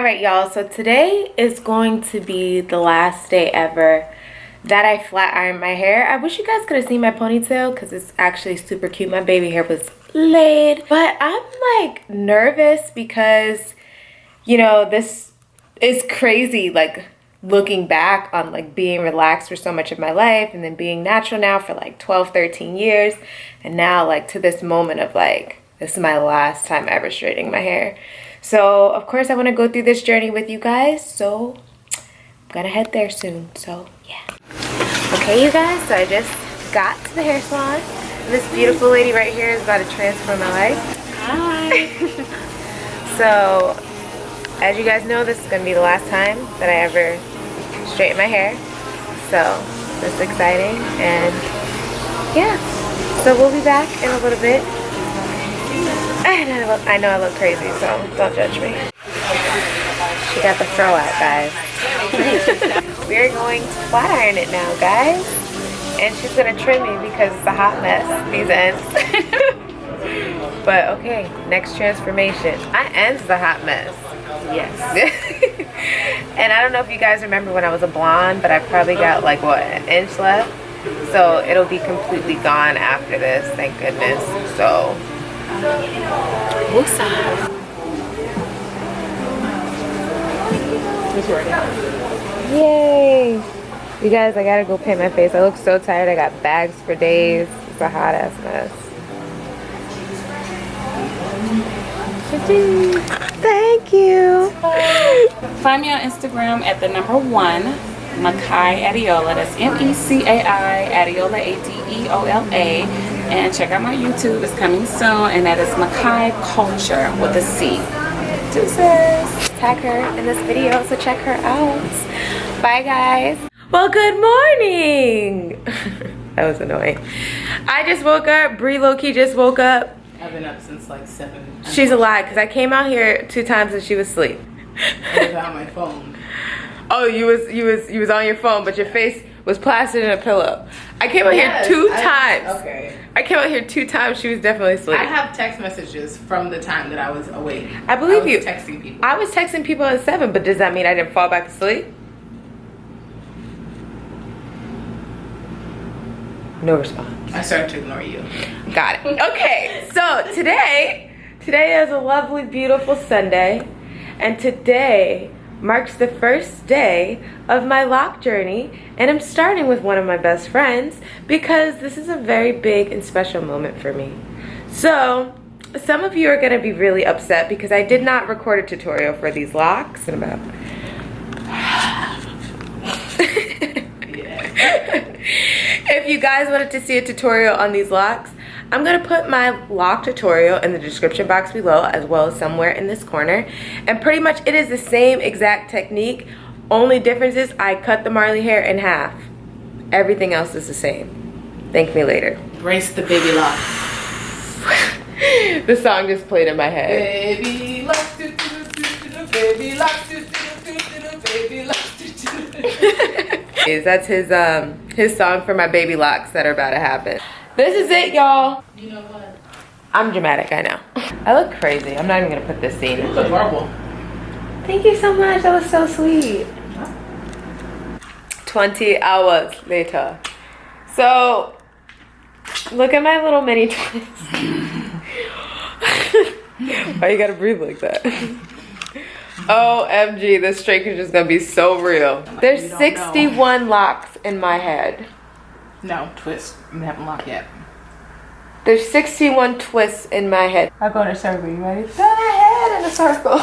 Alright y'all, so today is going to be the last day ever that I flat iron my hair. I wish you guys could have seen my ponytail because it's actually super cute. My baby hair was laid. But I'm like nervous because, you know, this is crazy, like looking back on like being relaxed for so much of my life and then being natural now for like 12, 13 years. And now like to this moment of like, this is my last time ever straightening my hair. So, of course, I want to go through this journey with you guys, so I'm gonna head there soon, so yeah. Okay, you guys, so I just got to the hair salon. This beautiful lady right here is about to transform my life. Hi! So, as you guys know, this is gonna be the last time that I ever straighten my hair. So, this is exciting, and yeah. So, we'll be back in a little bit. I know I look crazy, so don't judge me. She got the fro out, guys. We're going to flat iron it now, guys. And she's going to trim me because it's a hot mess, these ends. But okay, next transformation. My ends is a hot mess. Yes. And I don't know if you guys remember when I was a blonde, but I probably got like, what, an inch left? So it'll be completely gone after this, thank goodness. So... Yay! You guys, I gotta go paint my face. I look so tired. I got bags for days. It's a hot ass mess. Thank you. Find me on Instagram at #1 Mecai Adeola. That's MECAI Adeola ADEOLA. And check out my YouTube, it's coming soon, and that is Mecai Culture with a C. Deuces. Tag her in this video, so check her out. Bye guys. Well, good morning. That was annoying. I just woke up. Bree low-key just woke up. I've been up since like 7. She's a lie, because I came out here 2 times and she was asleep. I was on my phone. Oh, you was on your phone, but your face was plastered in a pillow. I came out here 2 times. Okay. I came out here 2 times. She was definitely asleep. I have text messages from the time that I was awake. I believe you. Texting people. I was texting people at 7, but does that mean I didn't fall back asleep? No response. I started to ignore you. Got it. Okay, so today is a lovely, beautiful Sunday, and today marks the first day of my lock journey, and I'm starting with one of my best friends because this is a very big and special moment for me. So some of you are going to be really upset because I did not record a tutorial for these locks in about If you guys wanted to see a tutorial on these locks, I'm going to put my lock tutorial in the description box below, as well as somewhere in this corner. And pretty much it is the same exact technique. Only difference is I cut the Marley hair in half. Everything else is the same. Thank me later. Brace the baby lock. The song just played in my head. Baby lock, do, do, do, do, do, baby lock, do, do, do, do, do, baby lock, do, do, do. That's his song for my baby locks that are about to happen. This is it, y'all. You know what? I'm dramatic, I know. I look crazy. I'm not even gonna put this scene. You look adorable. Thank you so much. That was so sweet. 20 hours later. So, look at my little mini twist. Why you gotta breathe like that? OMG, this streak is just gonna be so real. There's 61 locks in my head. No, twist. You haven't locked yet. There's 61 twists in my head. I'll go in a circle. You ready? Turn my head in a circle.